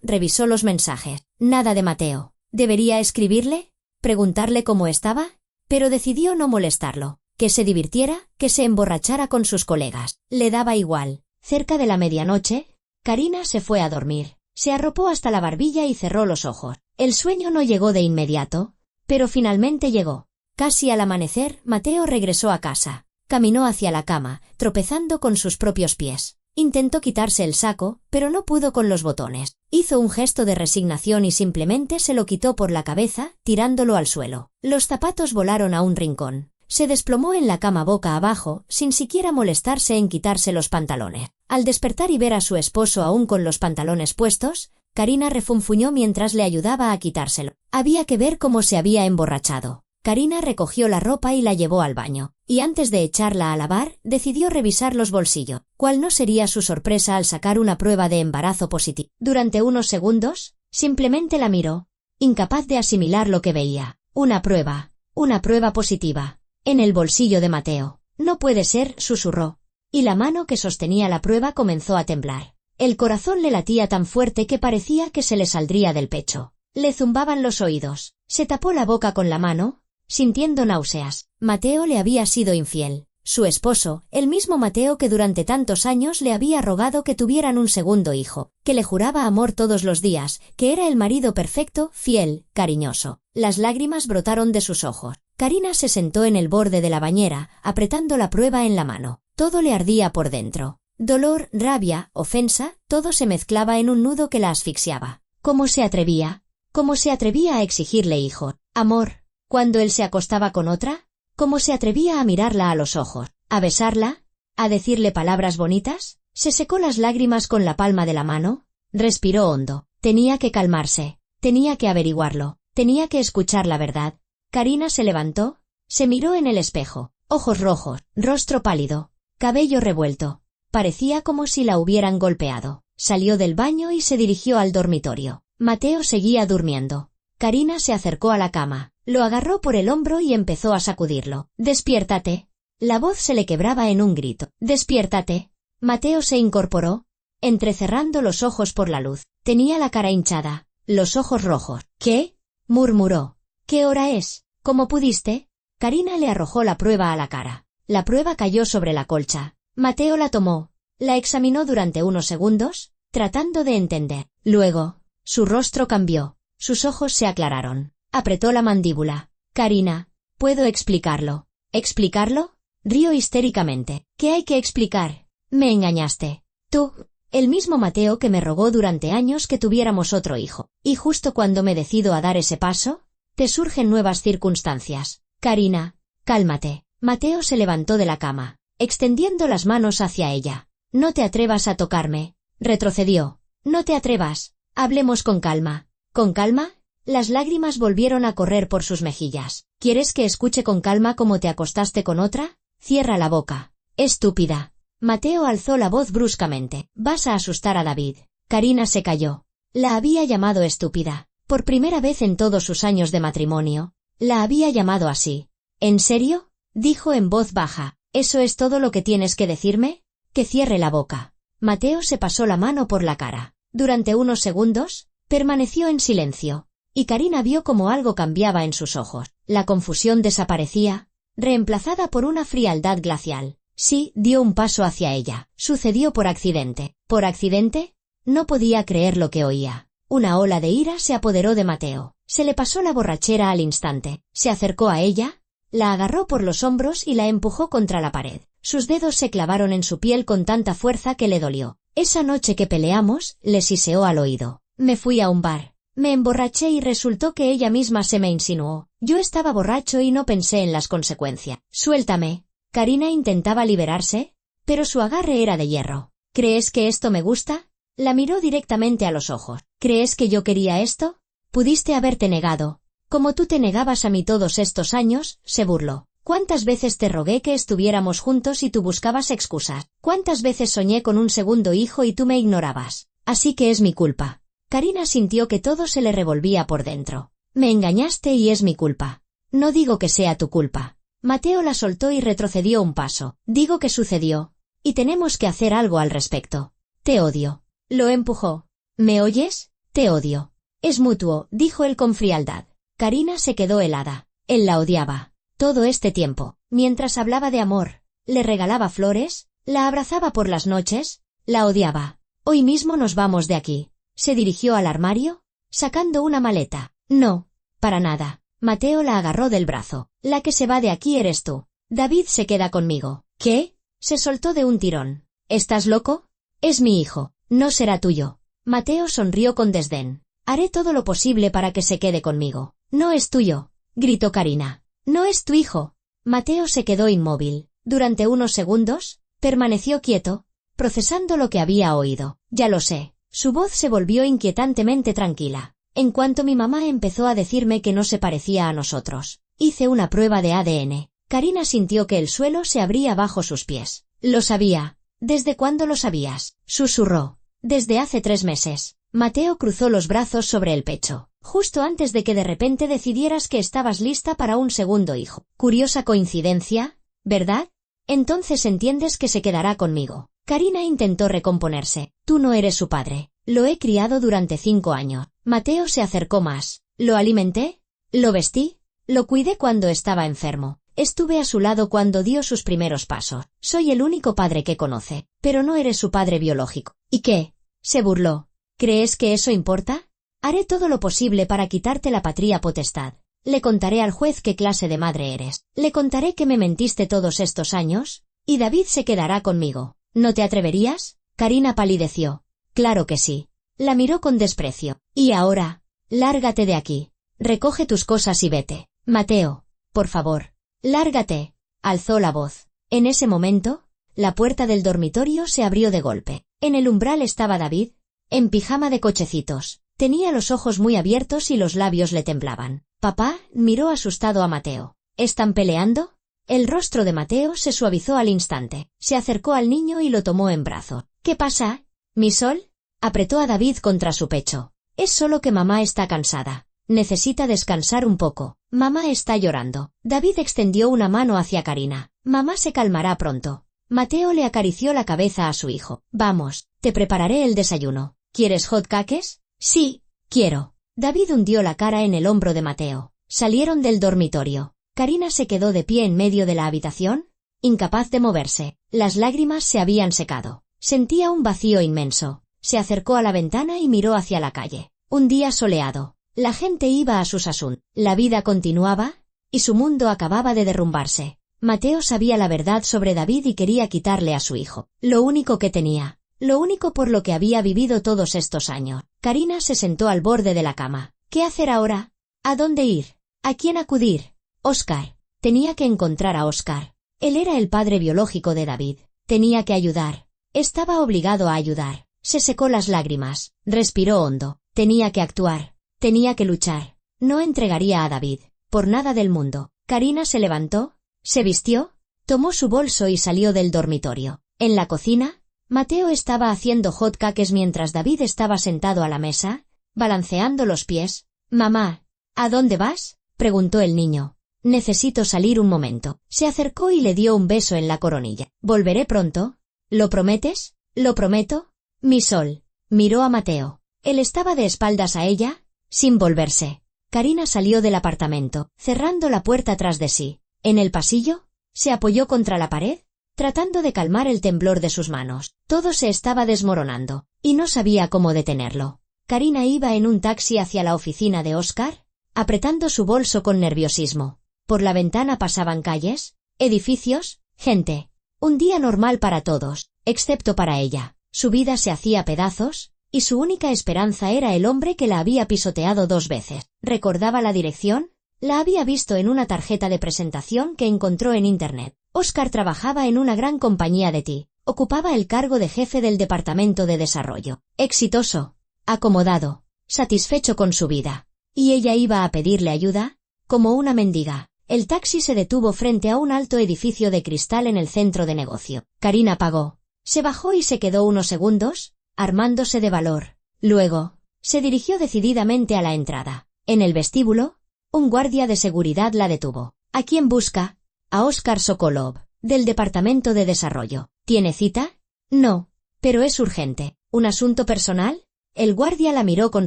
S1: revisó los mensajes. Nada de Mateo. ¿Debería escribirle? ¿Preguntarle cómo estaba? Pero decidió no molestarlo. Que se divirtiera, que se emborrachara con sus colegas. Le daba igual. Cerca de la medianoche, Karina se fue a dormir. Se arropó hasta la barbilla y cerró los ojos. El sueño no llegó de inmediato, pero finalmente llegó. Casi al amanecer, Mateo regresó a casa. Caminó hacia la cama, tropezando con sus propios pies. Intentó quitarse el saco, pero no pudo con los botones. Hizo un gesto de resignación y simplemente se lo quitó por la cabeza, tirándolo al suelo. Los zapatos volaron a un rincón. Se desplomó en la cama boca abajo, sin siquiera molestarse en quitarse los pantalones. Al despertar y ver a su esposo aún con los pantalones puestos, Karina refunfuñó mientras le ayudaba a quitárselo. Había que ver cómo se había emborrachado. Karina recogió la ropa y la llevó al baño, y antes de echarla a lavar, decidió revisar los bolsillos. ¿Cuál no sería su sorpresa al sacar una prueba de embarazo positivo? Durante unos segundos, simplemente la miró, incapaz de asimilar lo que veía. Una prueba positiva, en el bolsillo de Mateo. No puede ser, susurró, y la mano que sostenía la prueba comenzó a temblar. El corazón le latía tan fuerte que parecía que se le saldría del pecho. Le zumbaban los oídos. Se tapó la boca con la mano, sintiendo náuseas. Mateo le había sido infiel. Su esposo, el mismo Mateo que durante tantos años le había rogado que tuvieran un segundo hijo, que le juraba amor todos los días, que era el marido perfecto, fiel, cariñoso. Las lágrimas brotaron de sus ojos. Karina se sentó en el borde de la bañera, apretando la prueba en la mano. Todo le ardía por dentro. Dolor, rabia, ofensa, todo se mezclaba en un nudo que la asfixiaba. ¿Cómo se atrevía? ¿Cómo se atrevía a exigirle hijo, amor, cuando él se acostaba con otra? ¿Cómo se atrevía a mirarla a los ojos, a besarla, a decirle palabras bonitas? Se secó las lágrimas con la palma de la mano, respiró hondo. Tenía que calmarse, tenía que averiguarlo, tenía que escuchar la verdad. Karina se levantó, se miró en el espejo, ojos rojos, rostro pálido, cabello revuelto. Parecía como si la hubieran golpeado. Salió del baño y se dirigió al dormitorio. Mateo seguía durmiendo. Karina se acercó a la cama, lo agarró por el hombro y empezó a sacudirlo. «¡Despiértate!». La voz se le quebraba en un grito. «¡Despiértate!». Mateo se incorporó, entrecerrando los ojos por la luz. Tenía la cara hinchada, los ojos rojos. «¿Qué?», murmuró. «¿Qué hora es? ¿Cómo pudiste?». Karina le arrojó la prueba a la cara. La prueba cayó sobre la colcha. Mateo la tomó, la examinó durante unos segundos, tratando de entender. Luego, su rostro cambió, sus ojos se aclararon. Apretó la mandíbula. «Karina, ¿puedo explicarlo?». «¿Explicarlo?». Rió histéricamente. «¿Qué hay que explicar? Me engañaste. Tú, el mismo Mateo que me rogó durante años que tuviéramos otro hijo. Y justo cuando me decido a dar ese paso, te surgen nuevas circunstancias. Karina, cálmate». Mateo se levantó de la cama, extendiendo las manos hacia ella. «No te atrevas a tocarme». Retrocedió. «No te atrevas. Hablemos con calma». «¿Con calma?». Las lágrimas volvieron a correr por sus mejillas. «¿Quieres que escuche con calma cómo te acostaste con otra? Cierra la boca». «Estúpida». Mateo alzó la voz bruscamente. «Vas a asustar a David». Karina se calló. La había llamado estúpida. Por primera vez en todos sus años de matrimonio, la había llamado así. «¿En serio?», dijo en voz baja. «¿Eso es todo lo que tienes que decirme?». «Que cierre la boca». Mateo se pasó la mano por la cara. Durante unos segundos, permaneció en silencio, y Karina vio cómo algo cambiaba en sus ojos. La confusión desaparecía, reemplazada por una frialdad glacial. Sí, dio un paso hacia ella. Sucedió por accidente. ¿Por accidente? No podía creer lo que oía. Una ola de ira se apoderó de Mateo. Se le pasó la borrachera al instante. Se acercó a ella, la agarró por los hombros y la empujó contra la pared. Sus dedos se clavaron en su piel con tanta fuerza que le dolió. «Esa noche que peleamos», le siseó al oído. «Me fui a un bar. Me emborraché y resultó que ella misma se me insinuó. Yo estaba borracho y no pensé en las consecuencias». «Suéltame». Karina intentaba liberarse, pero su agarre era de hierro. «¿Crees que esto me gusta?». La miró directamente a los ojos. «¿Crees que yo quería esto? Pudiste haberte negado. Como tú te negabas a mí todos estos años», se burló. «¿Cuántas veces te rogué que estuviéramos juntos y tú buscabas excusas? ¿Cuántas veces soñé con un segundo hijo y tú me ignorabas? Así que es mi culpa». Karina sintió que todo se le revolvía por dentro. Me engañaste y es mi culpa. No digo que sea tu culpa. Mateo la soltó y retrocedió un paso. Digo que sucedió. Y tenemos que hacer algo al respecto. Te odio. Lo empujó. ¿Me oyes? Te odio. Es mutuo, dijo él con frialdad. Karina se quedó helada. Él la odiaba. Todo este tiempo, mientras hablaba de amor, le regalaba flores, la abrazaba por las noches, la odiaba. Hoy mismo nos vamos de aquí. Se dirigió al armario, sacando una maleta. No, para nada. Mateo la agarró del brazo. La que se va de aquí eres tú. David se queda conmigo. ¿Qué? Se soltó de un tirón. ¿Estás loco? Es mi hijo, no será tuyo. Mateo sonrió con desdén. Haré todo lo posible para que se quede conmigo. No es tuyo, gritó Karina. No es tu hijo. Mateo se quedó inmóvil. Durante unos segundos, permaneció quieto, procesando lo que había oído. Ya lo sé. Su voz se volvió inquietantemente tranquila. En cuanto mi mamá empezó a decirme que no se parecía a nosotros, hice una prueba de ADN. Karina sintió que el suelo se abría bajo sus pies. Lo sabía. ¿Desde cuándo lo sabías? Susurró. Desde hace 3 meses. Mateo cruzó los brazos sobre el pecho. Justo antes de que de repente decidieras que estabas lista para un segundo hijo. Curiosa coincidencia, ¿verdad? Entonces entiendes que se quedará conmigo. Karina intentó recomponerse. Tú no eres su padre. Lo he criado durante 5 años. Mateo se acercó más. Lo alimenté, lo vestí, lo cuidé cuando estaba enfermo. Estuve a su lado cuando dio sus primeros pasos. Soy el único padre que conoce, pero no eres su padre biológico. ¿Y qué? Se burló. ¿Crees que eso importa? Haré todo lo posible para quitarte la patria potestad. Le contaré al juez qué clase de madre eres. Le contaré que me mentiste todos estos años, y David se quedará conmigo. ¿No te atreverías? Karina palideció. Claro que sí. La miró con desprecio. Y ahora, lárgate de aquí. Recoge tus cosas y vete. Mateo, por favor. Lárgate. Alzó la voz. En ese momento, la puerta del dormitorio se abrió de golpe. En el umbral estaba David, en pijama de cochecitos. Tenía los ojos muy abiertos y los labios le temblaban. Papá, miró asustado a Mateo. ¿Están peleando? El rostro de Mateo se suavizó al instante. Se acercó al niño y lo tomó en brazos. ¿Qué pasa? ¿Mi sol? Apretó a David contra su pecho. Es solo que mamá está cansada. Necesita descansar un poco. Mamá está llorando. David extendió una mano hacia Karina. Mamá se calmará pronto. Mateo le acarició la cabeza a su hijo. Vamos, te prepararé el desayuno. ¿Quieres hot cakes? Sí, quiero. David hundió la cara en el hombro de Mateo. Salieron del dormitorio. Karina se quedó de pie en medio de la habitación, incapaz de moverse. Las lágrimas se habían secado. Sentía un vacío inmenso. Se acercó a la ventana y miró hacia la calle. Un día soleado. La gente iba a sus asuntos. La vida continuaba, y su mundo acababa de derrumbarse. Mateo sabía la verdad sobre David y quería quitarle a su hijo. Lo único que tenía. Lo único por lo que había vivido todos estos años. Karina se sentó al borde de la cama. ¿Qué hacer ahora? ¿A dónde ir? ¿A quién acudir? Oscar. Tenía que encontrar a Oscar. Él era el padre biológico de David. Tenía que ayudar. Estaba obligado a ayudar. Se secó las lágrimas. Respiró hondo. Tenía que actuar. Tenía que luchar. No entregaría a David. Por nada del mundo. Karina se levantó, se vistió, tomó su bolso y salió del dormitorio. En la cocina, Mateo estaba haciendo hot cakes mientras David estaba sentado a la mesa, balanceando los pies. Mamá, ¿a dónde vas? Preguntó el niño. Necesito salir un momento. Se acercó y le dio un beso en la coronilla. Volveré pronto. ¿Lo prometes? Lo prometo. Mi sol. Miró a Mateo. Él estaba de espaldas a ella, sin volverse. Karina salió del apartamento, cerrando la puerta tras de sí. En el pasillo, se apoyó contra la pared, tratando de calmar el temblor de sus manos. Todo se estaba desmoronando, y no sabía cómo detenerlo. Karina iba en un taxi hacia la oficina de Oscar, apretando su bolso con nerviosismo. Por la ventana pasaban calles, edificios, gente. Un día normal para todos, excepto para ella. Su vida se hacía pedazos, y su única esperanza era el hombre que la había pisoteado 2 veces. ¿Recordaba la dirección? La había visto en una tarjeta de presentación que encontró en Internet. Oscar trabajaba en una gran compañía de TI. Ocupaba el cargo de jefe del departamento de desarrollo. Exitoso, acomodado, satisfecho con su vida. ¿Y ella iba a pedirle ayuda? Como una mendiga. El taxi se detuvo frente a un alto edificio de cristal en el centro de negocio. Karina pagó. Se bajó y se quedó unos segundos, armándose de valor. Luego, Se dirigió decididamente a la entrada. En el vestíbulo, un guardia de seguridad la detuvo. ¿A quién busca? A Óscar Sokolov, del Departamento de Desarrollo. ¿Tiene cita? No, pero es urgente. ¿Un asunto personal? El guardia la miró con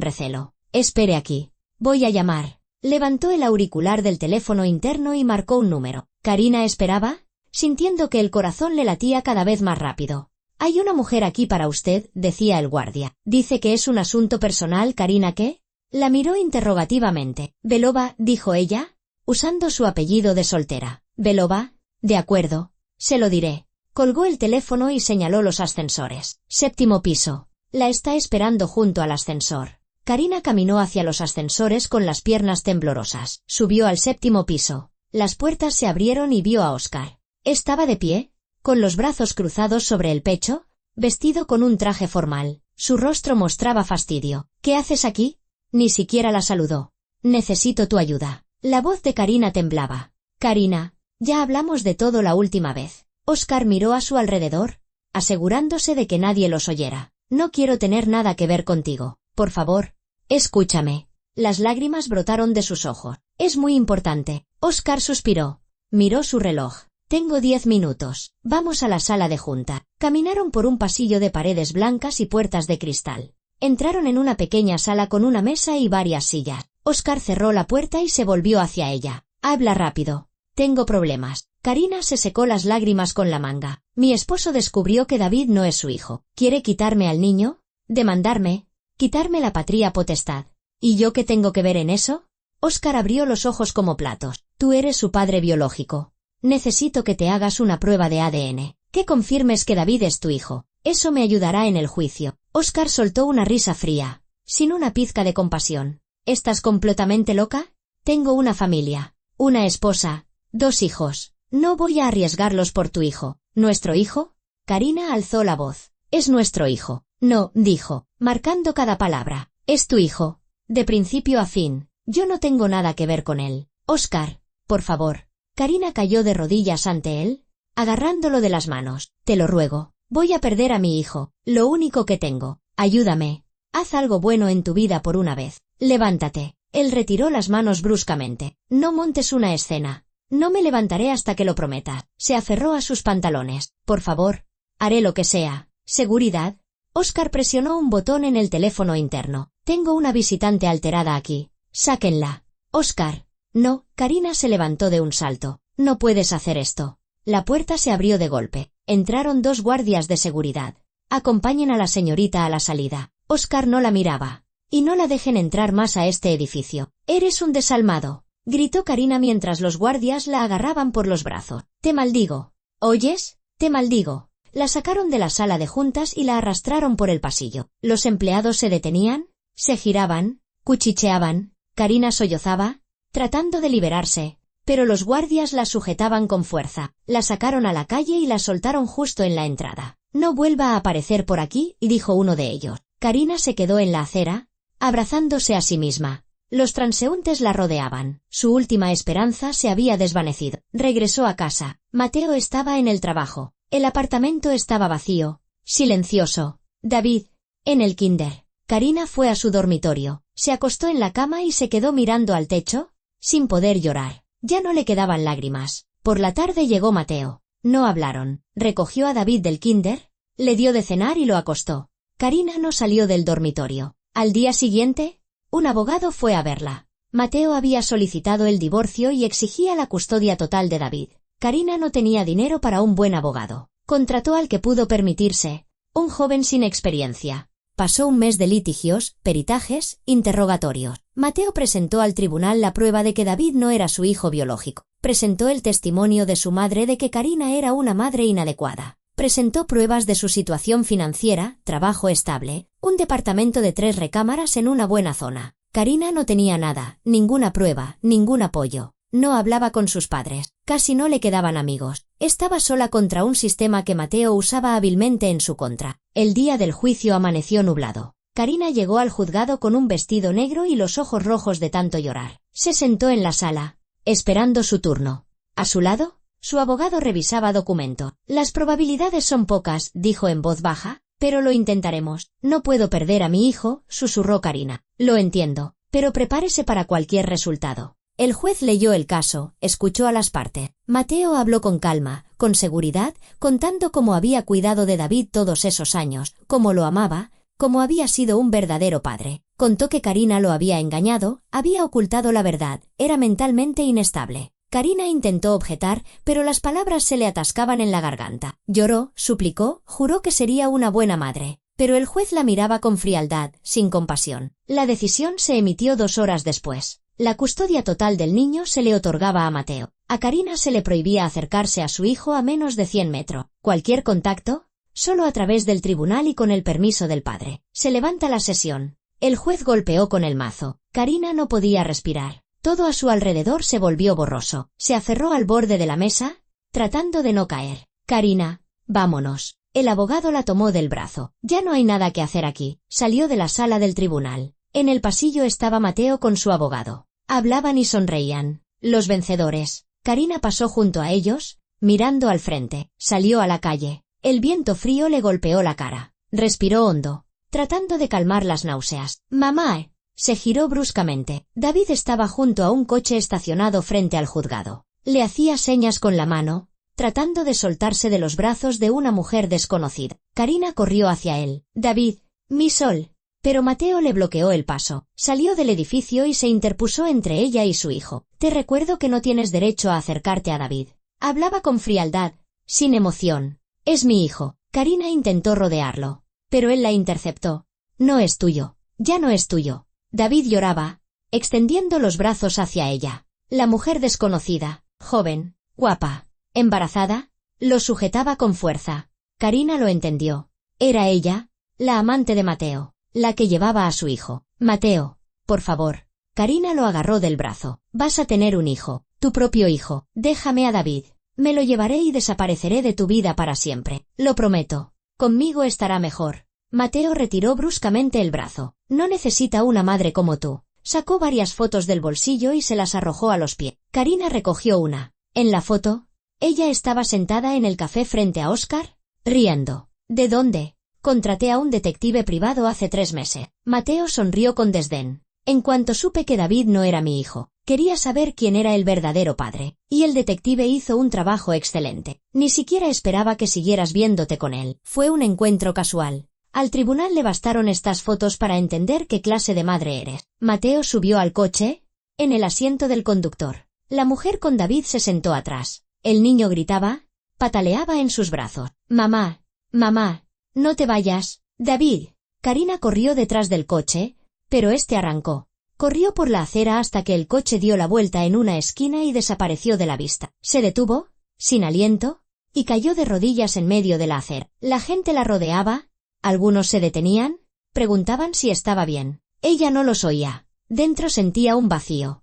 S1: recelo. Espere aquí. Voy a llamar. Levantó el auricular del teléfono interno y marcó un número. Karina esperaba, sintiendo que el corazón le latía cada vez más rápido. Hay una mujer aquí para usted, decía el guardia. ¿Dice que es un asunto personal, Karina qué? La miró interrogativamente. Belova, dijo ella, usando su apellido de soltera. Belova, de acuerdo, se lo diré. Colgó el teléfono y señaló los ascensores. 7º piso. La está esperando junto al ascensor. Karina caminó hacia los ascensores con las piernas temblorosas. Subió al 7º piso. Las puertas se abrieron y vio a Óscar. Estaba de pie, con los brazos cruzados sobre el pecho, vestido con un traje formal. Su rostro mostraba fastidio. ¿Qué haces aquí? Ni siquiera la saludó. Necesito tu ayuda. La voz de Karina temblaba. Karina, ya hablamos de todo la última vez. Óscar miró a su alrededor, asegurándose de que nadie los oyera. No quiero tener nada que ver contigo. Por favor, escúchame. Las lágrimas brotaron de sus ojos. Es muy importante. Óscar suspiró. Miró su reloj. Tengo 10 minutos. Vamos a la sala de junta. Caminaron por un pasillo de paredes blancas y puertas de cristal. Entraron en una pequeña sala con una mesa y varias sillas. Óscar cerró la puerta y se volvió hacia ella. Habla rápido. Tengo problemas. Karina se secó las lágrimas con la manga. Mi esposo descubrió que David no es su hijo. ¿Quiere quitarme al niño? Demandarme. Quitarme la patria potestad. ¿Y yo qué tengo que ver en eso? Óscar abrió los ojos como platos. Tú eres su padre biológico. Necesito que te hagas una prueba de ADN. Que confirmes que David es tu hijo. Eso me ayudará en el juicio. Óscar soltó una risa fría, sin una pizca de compasión. ¿Estás completamente loca? Tengo una familia, una esposa, 2 hijos. No voy a arriesgarlos por tu hijo. ¿Nuestro hijo? Karina alzó la voz. Es nuestro hijo. No, dijo, marcando cada palabra. Es tu hijo. De principio a fin. Yo no tengo nada que ver con él. Óscar, por favor. Karina cayó de rodillas ante él, agarrándolo de las manos. Te lo ruego. Voy a perder a mi hijo, lo único que tengo. Ayúdame. Haz algo bueno en tu vida por una vez. Levántate. Él retiró las manos bruscamente. No montes una escena. No me levantaré hasta que lo prometas. Se aferró a sus pantalones. Por favor. Haré lo que sea. ¿Seguridad? Óscar presionó un botón en el teléfono interno. Tengo una visitante alterada aquí. Sáquenla. Óscar. No. Karina se levantó de un salto. No puedes hacer esto. La puerta se abrió de golpe. Entraron 2 guardias de seguridad. Acompañen a la señorita a la salida. Óscar no la miraba. Y no la dejen entrar más a este edificio. Eres un desalmado, gritó Karina mientras los guardias la agarraban por los brazos. Te maldigo. ¿Oyes? Te maldigo. La sacaron de la sala de juntas y la arrastraron por el pasillo. Los empleados se detenían, se giraban, cuchicheaban. Karina sollozaba, tratando de liberarse. Pero los guardias la sujetaban con fuerza, la sacaron a la calle y la soltaron justo en la entrada. No vuelva a aparecer por aquí, dijo uno de ellos. Karina se quedó en la acera, abrazándose a sí misma. Los transeúntes la rodeaban. Su última esperanza se había desvanecido. Regresó a casa. Mateo estaba en el trabajo. El apartamento estaba vacío, silencioso. David, en el kinder. Karina fue a su dormitorio, se acostó en la cama y se quedó mirando al techo, sin poder llorar. Ya no le quedaban lágrimas. Por la tarde llegó Mateo. No hablaron. Recogió a David del kinder, le dio de cenar y lo acostó. Karina no salió del dormitorio. Al día siguiente, un abogado fue a verla. Mateo había solicitado el divorcio y exigía la custodia total de David. Karina no tenía dinero para un buen abogado. Contrató al que pudo permitirse, un joven sin experiencia. Pasó un mes de litigios, peritajes, interrogatorios. Mateo presentó al tribunal la prueba de que David no era su hijo biológico. Presentó el testimonio de su madre de que Karina era una madre inadecuada. Presentó pruebas de su situación financiera, trabajo estable, un departamento de 3 recámaras en una buena zona. Karina no tenía nada, ninguna prueba, ningún apoyo. No hablaba con sus padres, casi no le quedaban amigos. Estaba sola contra un sistema que Mateo usaba hábilmente en su contra. El día del juicio amaneció nublado. Karina llegó al juzgado con un vestido negro y los ojos rojos de tanto llorar. Se sentó en la sala, esperando su turno. A su lado, su abogado revisaba documento. Las probabilidades son pocas, dijo en voz baja, Pero lo intentaremos. No puedo perder a mi hijo, susurró Karina. Lo entiendo, pero prepárese para cualquier resultado. El juez leyó el caso, escuchó a las partes. Mateo habló con calma, con seguridad, contando cómo había cuidado de David todos esos años, cómo lo amaba, cómo había sido un verdadero padre. Contó que Karina lo había engañado, había ocultado la verdad, era mentalmente inestable. Karina intentó objetar, pero las palabras se le atascaban en la garganta. Lloró, suplicó, juró que sería una buena madre. Pero el juez la miraba con frialdad, sin compasión. La decisión se emitió 2 horas después. La custodia total del niño se le otorgaba a Mateo. A Karina se le prohibía acercarse a su hijo a menos de 100 metros. Cualquier contacto, solo a través del tribunal y con el permiso del padre. Se levanta la sesión. El juez golpeó con el mazo. Karina no podía respirar. Todo a su alrededor se volvió borroso. Se aferró al borde de la mesa, tratando de no caer. Karina, vámonos. El abogado la tomó del brazo. Ya no hay nada que hacer aquí. Salió de la sala del tribunal. En el pasillo estaba Mateo con su abogado. Hablaban y sonreían. Los vencedores. Karina pasó junto a ellos, mirando al frente. Salió a la calle. El viento frío le golpeó la cara. Respiró hondo, tratando de calmar las náuseas. «Mamá». Se giró bruscamente. David estaba junto a un coche estacionado frente al juzgado. Le hacía señas con la mano, tratando de soltarse de los brazos de una mujer desconocida. Karina corrió hacia él. «David, mi sol». Pero Mateo le bloqueó el paso. Salió del edificio y se interpuso entre ella y su hijo. «Te recuerdo que no tienes derecho a acercarte a David». Hablaba con frialdad, sin emoción. «Es mi hijo». Karina intentó rodearlo, pero él la interceptó. «No es tuyo. Ya no es tuyo». David lloraba, extendiendo los brazos hacia ella. La mujer desconocida, joven, guapa, embarazada, lo sujetaba con fuerza. Karina lo entendió. Era ella, la amante de Mateo, la que llevaba a su hijo. «Mateo, por favor». Karina lo agarró del brazo. «Vas a tener un hijo, tu propio hijo. Déjame a David. Me lo llevaré y desapareceré de tu vida para siempre. Lo prometo. Conmigo estará mejor». Mateo retiró bruscamente el brazo. «No necesita una madre como tú». Sacó varias fotos del bolsillo y se las arrojó a los pies. Karina recogió una. En la foto, ella estaba sentada en el café frente a Oscar, riendo. «¿De dónde?» «Contraté a un detective privado hace 3 meses». Mateo sonrió con desdén. «En cuanto supe que David no era mi hijo, quería saber quién era el verdadero padre. Y el detective hizo un trabajo excelente. Ni siquiera esperaba que siguieras viéndote con él. Fue un encuentro casual». Al tribunal le bastaron estas fotos para entender qué clase de madre eres. Mateo subió al coche, en el asiento del conductor. La mujer con David se sentó atrás. El niño gritaba, pataleaba en sus brazos. «Mamá, mamá, no te vayas, David». Karina corrió detrás del coche, pero este arrancó. Corrió por la acera hasta que el coche dio la vuelta en una esquina y desapareció de la vista. Se detuvo, sin aliento, y cayó de rodillas en medio de la acera. La gente la rodeaba. Algunos se detenían, preguntaban si estaba bien. Ella no los oía. Dentro sentía un vacío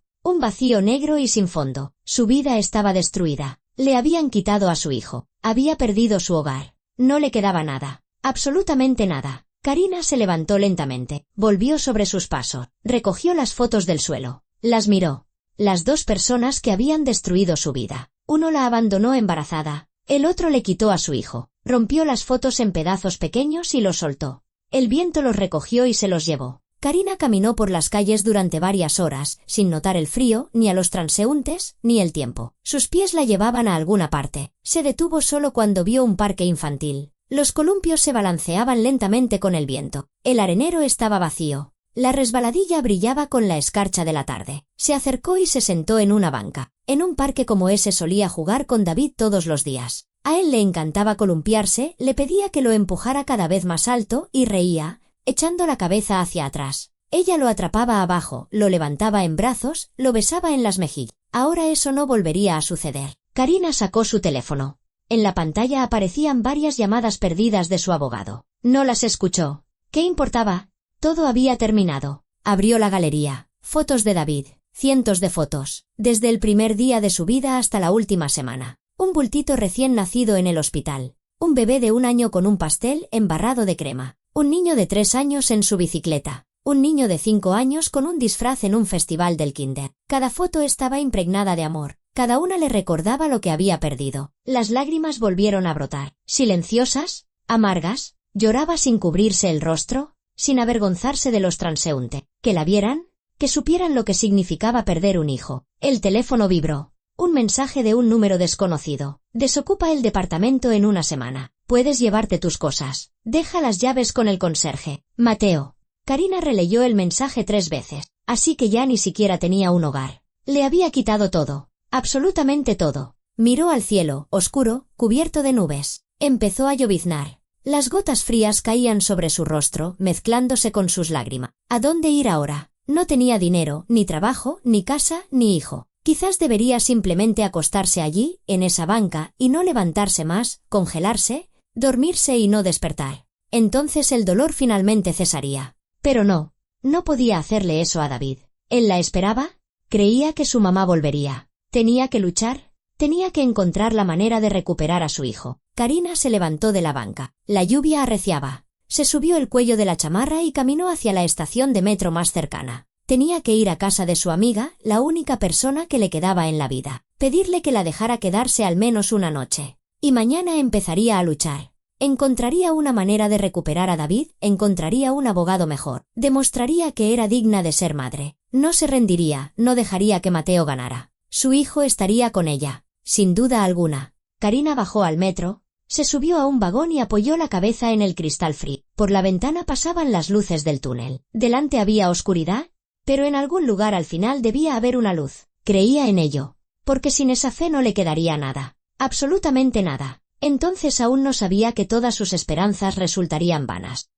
S1: negro y sin fondo. Su vida estaba destruida. Le habían quitado a su hijo. Había perdido su hogar. No le quedaba nada. Absolutamente nada. Karina se levantó lentamente. Volvió sobre sus pasos. Recogió las fotos del suelo. Las miró. Las 2 personas que habían destruido su vida. Uno la abandonó embarazada. El otro le quitó a su hijo. Rompió las fotos en pedazos pequeños y los soltó. El viento los recogió y se los llevó. Karina caminó por las calles durante varias horas, sin notar el frío, ni a los transeúntes, ni el tiempo. Sus pies la llevaban a alguna parte. Se detuvo solo cuando vio un parque infantil. Los columpios se balanceaban lentamente con el viento. El arenero estaba vacío. La resbaladilla brillaba con la escarcha de la tarde. Se acercó y se sentó en una banca. En un parque como ese solía jugar con David todos los días. A él le encantaba columpiarse, le pedía que lo empujara cada vez más alto y reía, echando la cabeza hacia atrás. Ella lo atrapaba abajo, lo levantaba en brazos, lo besaba en las mejillas. Ahora eso no volvería a suceder. Karina sacó su teléfono. En la pantalla aparecían varias llamadas perdidas de su abogado. No las escuchó. ¿Qué importaba? Todo había terminado. Abrió la galería. Fotos de David. Cientos de fotos. Desde el primer día de su vida hasta la última semana. Un bultito recién nacido en el hospital. Un bebé de 1 año con un pastel embarrado de crema. Un niño de 3 años en su bicicleta. Un niño de 5 años con un disfraz en un festival del kinder. Cada foto estaba impregnada de amor. Cada una le recordaba lo que había perdido. Las lágrimas volvieron a brotar. Silenciosas, amargas, Lloraba sin cubrirse el rostro, sin avergonzarse de los transeúntes. Que la vieran, que supieran lo que significaba perder un hijo. El teléfono vibró. Un mensaje de un número desconocido. Desocupa el departamento en una semana. Puedes llevarte tus cosas. Deja las llaves con el conserje. Mateo. Karina releyó el mensaje 3 veces. Así que ya ni siquiera tenía un hogar. Le había quitado todo. Absolutamente todo. Miró al cielo, oscuro, cubierto de nubes. Empezó a lloviznar. Las gotas frías caían sobre su rostro, mezclándose con sus lágrimas. ¿A dónde ir ahora? No tenía dinero, ni trabajo, ni casa, ni hijo. Quizás debería simplemente acostarse allí, en esa banca, y no levantarse más, congelarse, dormirse y no despertar. Entonces el dolor finalmente cesaría. Pero no, no podía hacerle eso a David. ¿Él la esperaba? Creía que su mamá volvería. ¿Tenía que luchar? Tenía que encontrar la manera de recuperar a su hijo. Karina se levantó de la banca. La lluvia arreciaba. Se subió el cuello de la chamarra y caminó hacia la estación de metro más cercana. Tenía que ir a casa de su amiga, la única persona que le quedaba en la vida. Pedirle que la dejara quedarse al menos una noche. Y mañana empezaría a luchar. Encontraría una manera de recuperar a David, encontraría un abogado mejor. Demostraría que era digna de ser madre. No se rendiría, no dejaría que Mateo ganara. Su hijo estaría con ella, sin duda alguna. Karina bajó al metro, se subió a un vagón y apoyó la cabeza en el cristal frío. Por la ventana pasaban las luces del túnel. Delante había oscuridad, pero en algún lugar al final debía haber una luz. Creía en ello, porque sin esa fe no le quedaría nada. Absolutamente nada. Entonces aún no sabía que todas sus esperanzas resultarían vanas.